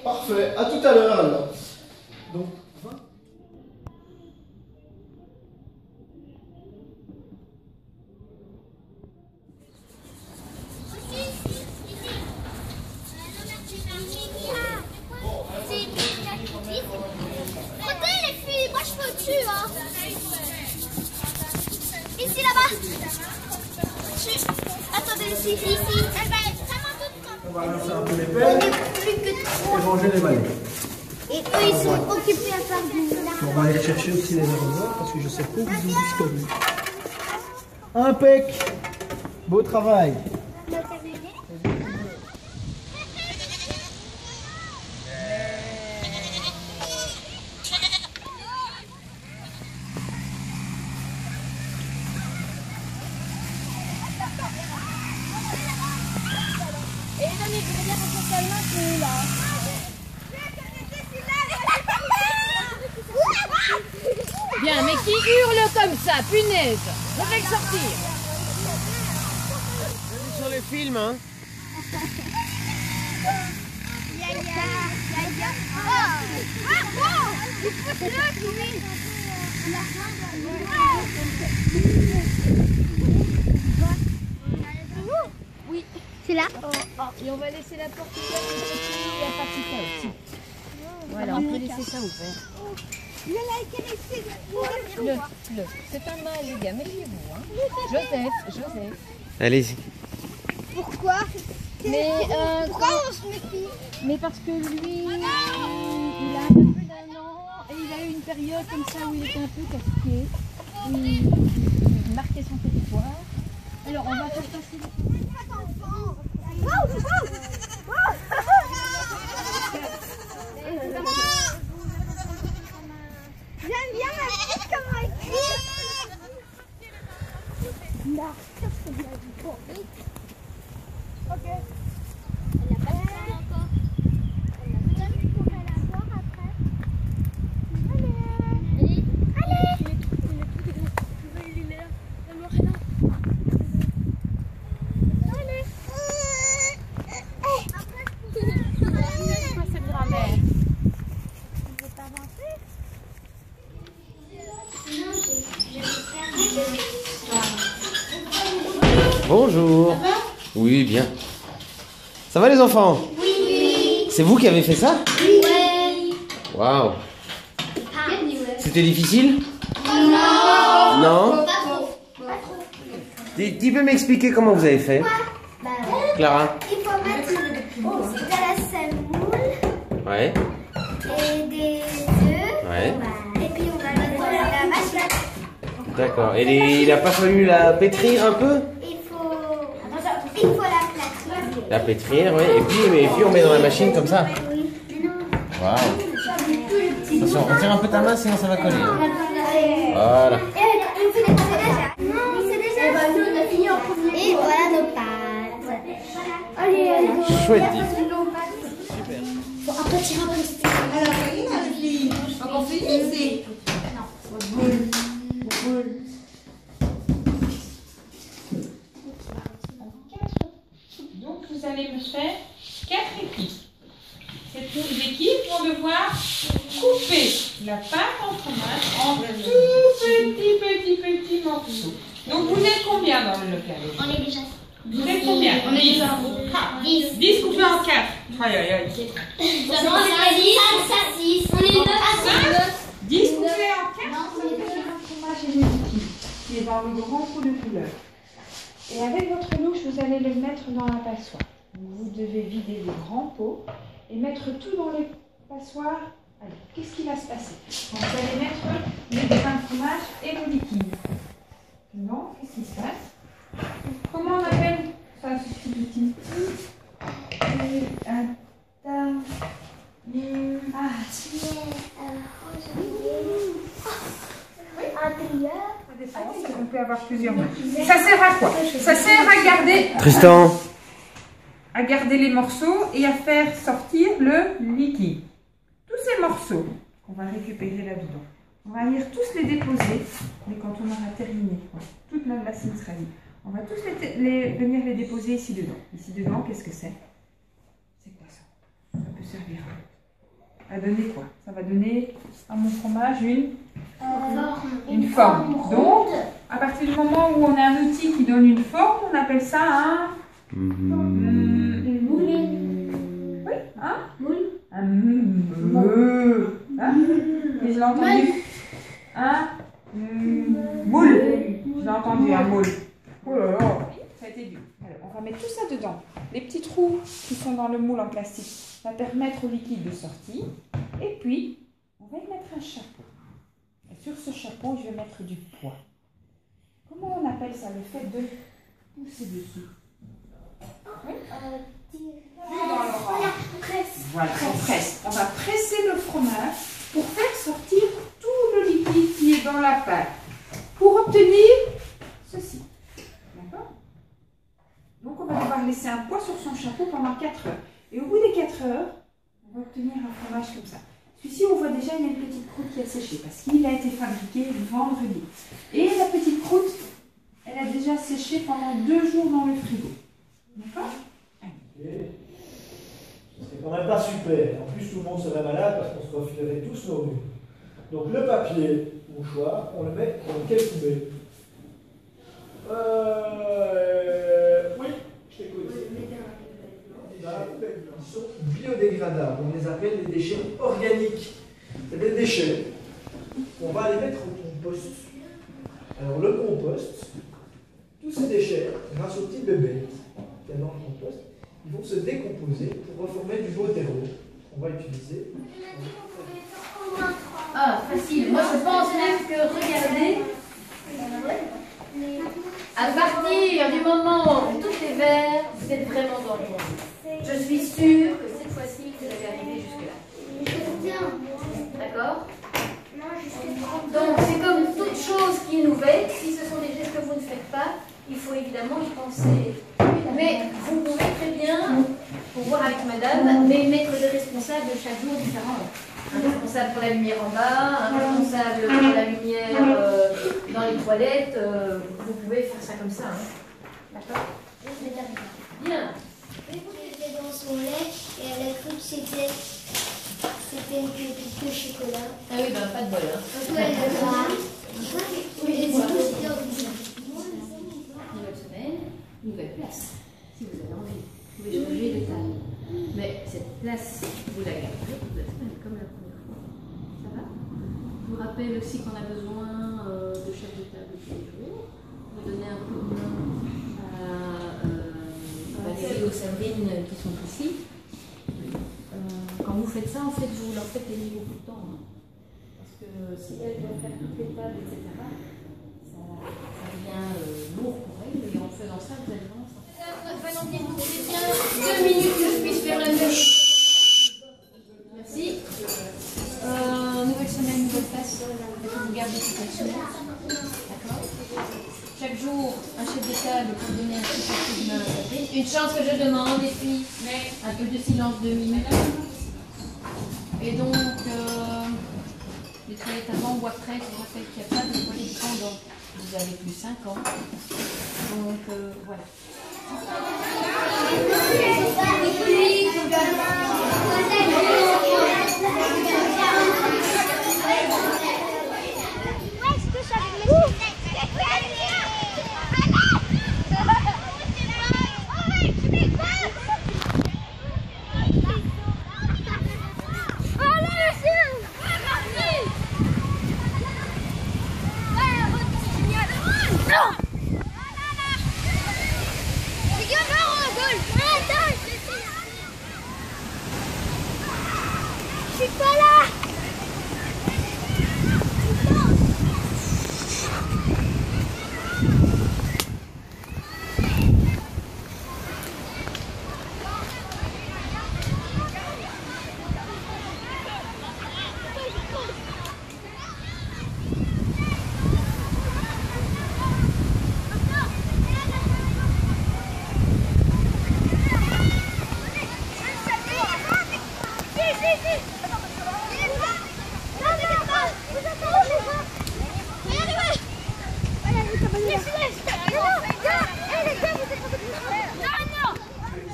Parfait, à tout à l'heure alors. Donc, Frottez les filles, moi je peux au-dessus hein. Ici là-bas. Attendez ici. Elle va être vraiment toute comme. on va rincer un peu les pelles Plus que et ranger les balais. Et eux ils sont occupés à faire du On va aller chercher aussi les arrosoirs parce que je sais pas où ils sont disponibles. Impec. Beau travail. Et les amis, je vais dire qu'on se calme un peu là. Bien, mais qui hurle comme ça, punaise. Je vais le sortir. Sur les films, hein. Oui, c'est là. Et on va laisser la porte ouverte et il y a Patika aussi. Voilà, on peut laisser ça ouvert. C'est un mâle, les gars, méfiez-vous. Hein. Joseph. Allez-y. Pourquoi? Mais, Pourquoi on se méfie? mais parce que lui, il a un peu plus d'1 an et il a eu une période comme ça où il était un peu casse-pied, où il marquait son territoire. Alors, on va faire passer les... J'aime bien ma petite comment elle crie. Non, c'est bien du bon. Ok. Elle a pas de temps encore. Elle a pas de temps pour aller la voir après. Allez. Cette grand-mère. Tu veux t'avancer? Bonjour. Oui, bien. Ça va les enfants? Oui. C'est vous qui avez fait ça? Oui. Waouh. C'était difficile? Non. Non? Pas trop. Tu peux m'expliquer comment vous avez fait? Clara? Il faut mettre de la semoule Ouais. et des œufs. Ouais. Et puis on va mettre la machine. D'accord. Et il a pas fallu la pétrir un peu? Il faut la plaquer. La pétrir, oui. Et puis on met dans la machine comme ça. Oui. Mais non. Waouh. Attention, retire un peu ta main sinon ça va coller. Voilà. Et voilà nos pâtes. Allez, Chouette dit. Bon, après, tirer un peu. On finit ici. Donc vous allez me faire 4 équipes. Ces équipes vont devoir couper la pâte en fromage en tout petits morceaux. Donc vous êtes combien dans le local? On est déjà. Vous êtes combien? On est déjà 10. 10 coupés en 4. Aïe aïe aïe. Ça va, 6. On est 9. 10 coupés en 4. C'est le fromage évolutif qui est dans le grand pot de couleur. Et avec votre louche, vous allez le mettre dans la passoire. Vous devez vider le grand pot et mettre tout dans les passoires. Allez, qu'est-ce qui va se passer? Vous allez mettre les grains de fromage et le liquide. Non, qu'est-ce qui se passe? Comment on appelle ça, ce petit? On peut avoir plusieurs mains. Ça sert à quoi? Ça sert à garder. Tristan. À garder les morceaux et à faire sortir le liquide. Tous ces morceaux qu'on va récupérer là-dedans, on va venir tous les déposer, mais quand on aura terminé, toute notre bassine sera vide. On va tous venir les déposer ici dedans. Ici dedans, qu'est-ce que c'est? C'est quoi ça? Ça peut servir à va donner quoi? Ça va donner à mon fromage une forme. Donc, à partir du moment où on a un outil qui donne une forme, on appelle ça un... Une boule. Oui, hein? Moule. Un moule. Hein? Et je l'ai entendu. Un moule. Je l'ai entendu, un moule. Oh là là, ça a été dur. Alors, on va mettre tout ça dedans. Les petits trous qui sont dans le moule en plastique, ça va permettre au liquide de sortir. Et puis, on va y mettre un chapeau. Et sur ce chapeau, je vais mettre du poids. Comment on appelle ça, le fait de pousser dessus? Oui. Voilà, on presse. On va presser le fromage pour faire sortir tout le liquide qui est dans la pâte. Pour obtenir ceci. D'accord? Donc on va devoir laisser un poids sur son chapeau pendant 4 heures. Et au bout des 4 heures, on va obtenir un fromage comme ça. Celui-ci, on voit déjà, il y a une petite croûte qui a séché parce qu'il a été fabriqué vendredi. Et la petite croûte, elle a déjà séché pendant 2 jours dans le frigo. D'accord? C'est quand même pas super. En plus, tout le monde serait malade parce qu'on se refilerait tous nos rhumes. Donc le papier mouchoir, on le met dans quelle poubelle? Oui, je t'écoute. Dans la poubelle. Ils sont biodégradables. On les appelle les déchets organiques. C'est des déchets qu'on va aller mettre au compost. Alors le compost, tous ces déchets, grâce aux petits bébés qu'il y a dans le compost, ils vont se décomposer pour reformer du beau terreau qu'on va utiliser. Ah, facile. Moi, je pense même que, regardez, à partir du moment où tout est vert, vous êtes vraiment dans le monde. Je suis sûre que cette fois-ci, vous allez arriver jusque-là. D'accord? Donc, c'est comme toute chose qui est nouvelle. Si ce sont des gestes que vous ne faites pas, il faut évidemment y penser. Mais vous pouvez très bien, pour voir avec madame, mais mettre des responsables chaque jour différents. Un responsable pour la lumière en bas, un responsable pour la lumière dans les toilettes. Vous pouvez faire ça comme ça. Hein. D'accord? Bien. C'était dans son lait et elle a cru que c'était une pépite de chocolat. Ah oui, ben pas de bol. Hein. Nouvelle semaine, nouvelle place. Si vous avez envie, vous pouvez changer de table. Mais cette place, vous la garderez toute la semaine comme la première fois. Ça va? Je vous rappelle aussi qu'on a besoin de chef de table tous les jours. On va donner un coup de main à Valérie et aux Sabrines qui sont ici. Quand vous faites ça, en fait, vous leur faites gagner beaucoup de temps. Hein. Parce que si elles doivent faire toutes les tables, etc., ça devient lourd pour elles. Et en faisant ça, vous allez vraiment sortir. 2 minutes que je puisse faire la même. Merci. Nouvelle semaine, nouvelle place. Vous gardez toute la semaine. D'accord? Chaque jour, un chef de table pour donner un petit coup de main à Sabrine. Une chance que je demande, et puis un peu de silence 2 minutes. Et donc, les toilettes avant ou après, je vous rappelle qu'il n'y a pas de toilettes pendant. Vous avez plus 5 ans. Donc, voilà. Je suis pas là.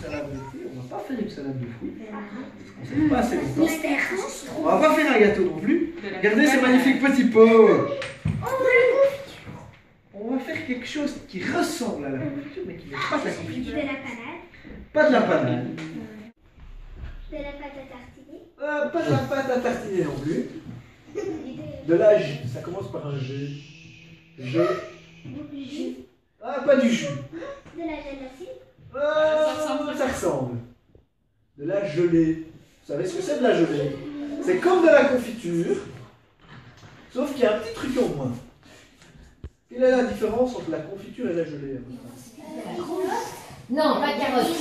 Salade de fruits, on va pas faire une salade de fruits. On n'est pas assez longtemps. On va pas faire un gâteau non plus. Regardez ces magnifiques petits pots. On va faire quelque chose qui ressemble à la confiture, mais qui n'est pas de la confiture. De la panade. Pas de la panade. De la pâte à tartiner. Pas de la pâte à tartiner non plus. De la jus. Ça commence par un jus. Jus. Ah, pas du jus. De la gélatine. Ça ressemble. De la gelée. Vous savez ce que c'est de la gelée? C'est comme de la confiture, sauf qu'il y a un petit truc en moins. Quelle est la différence entre la confiture et la gelée à votre avis? Non, pas de carottes.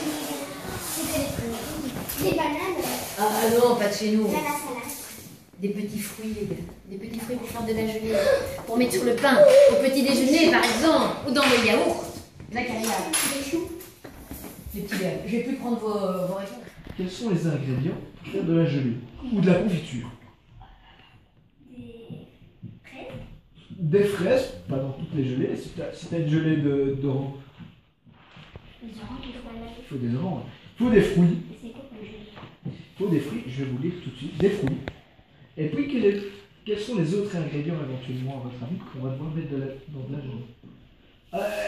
Des bananes. Ah non, pas de chez nous. De la salade. Des petits fruits, les gars. Des petits fruits pour faire de la gelée. Pour mettre sur le pain. Au petit déjeuner, par exemple. Ou dans le yaourt. La carrière. Des choux. Les petits gars. Je vais plus prendre vos réponses. Quels sont les ingrédients pour faire de la gelée ou de la confiture? Des fraises. Des fraises, pas dans toutes les gelées. Si tu as une gelée d'orange, Des oranges, des bananes. il faut des oranges. Il faut des fruits. C'est quoi comme gelée? Il faut des fruits, je vais vous lire tout de suite. Des fruits. Et puis, quels sont les autres ingrédients éventuellement, à votre avis, qu'on va devoir mettre dans de la gelée?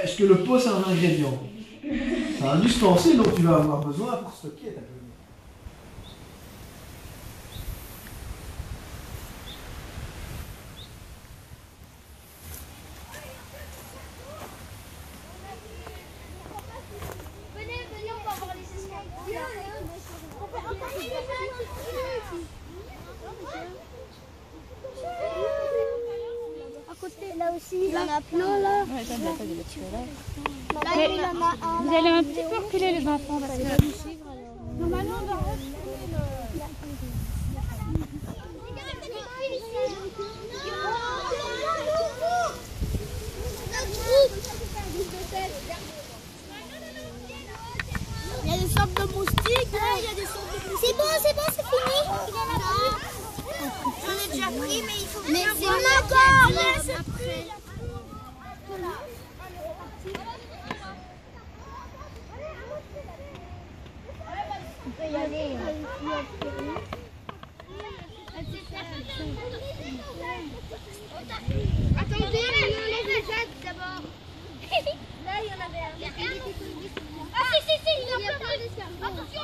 Est-ce que le pot, c'est un ingrédient? C'est un ustensile dont tu vas avoir besoin pour stocker ta gelée. Venez, on va voir les escaliers. On peut repartir les à côté, là aussi, il y en a plein là. Ouais, ça, pas de là. Là, il y en a un. Vous allez un petit peu reculer les enfants parce que Normalement, on doit il y a des sortes de moustiques, il y a des sortes de moustiques. C'est bon, c'est fini. J'en ai déjà pris, mais il faut bien voir. Mais c'est après. On peut y aller. Attendez, on enlève les jets d'abord. Là, il y en avait un. Ah, si, il y a plein d'escargots. Attention,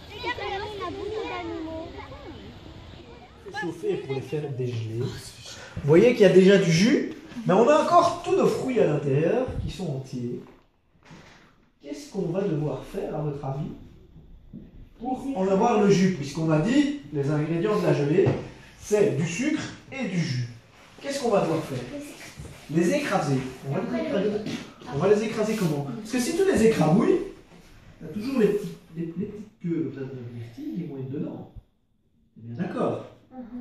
regardez, on a beaucoup d'animaux. Chauffer pour les faire dégeler. Vous voyez qu'il y a déjà du jus, mais on a encore tous nos fruits à l'intérieur qui sont entiers. Qu'est-ce qu'on va devoir faire, à votre avis, pour en avoir le jus? Puisqu'on a dit, les ingrédients de la gelée, c'est du sucre et du jus. Qu'est-ce qu'on va devoir faire? Les écraser. On va les écraser comment? Parce que si tu les écrabouilles, tu as toujours les petites queues de myrtilles qui vont être dedans. C'est bien d'accord.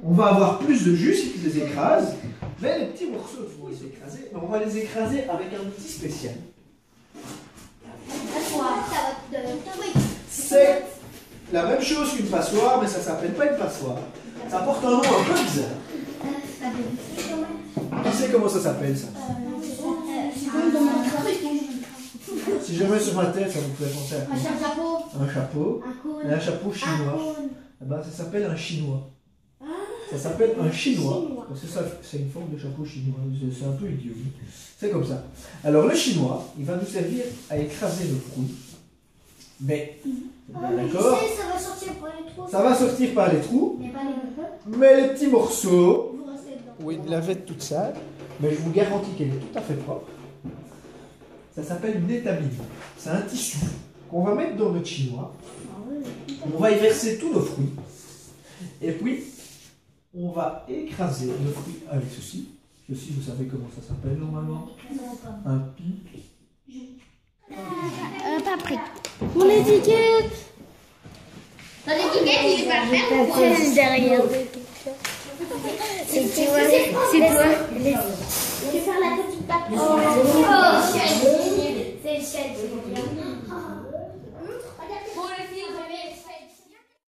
On va avoir plus de jus si tu les écrases, mais les petits morceaux vont les écraser. Mais on va les écraser avec un outil spécial. C'est la même chose qu'une passoire, mais ça ne s'appelle pas une passoire. Ça porte un nom un peu bizarre. Qui sait comment ça s'appelle, ça? Si je mets sur ma tête, ça vous fait penser à quoi? Un chapeau. Un chapeau chinois. Eh ben, ça s'appelle un chinois. Ça s'appelle un chinois. Parce que ça, c'est une forme de chapeau chinois. C'est un peu idiot. C'est comme ça. Alors, le chinois, il va nous servir à écraser le fruit. Mais, d'accord? Ça va sortir par les trous. Ça va sortir par les trous. Mais pas les morceaux. Mais les petits morceaux, Vous restez dedans. oui, une lavette toute sale, mais je vous garantis qu'elle est tout à fait propre. Ça s'appelle une étamine. C'est un tissu qu'on va mettre dans notre chinois. On va y verser tous nos fruits. Et puis, on va écraser nos fruits avec ceci. Ceci, vous savez comment ça s'appelle normalement? Un pic. Paprika. Mon étiquette. Dans l'étiquette, il est pas ferme. C'est derrière. C'est toi. Je vais faire la petite patte.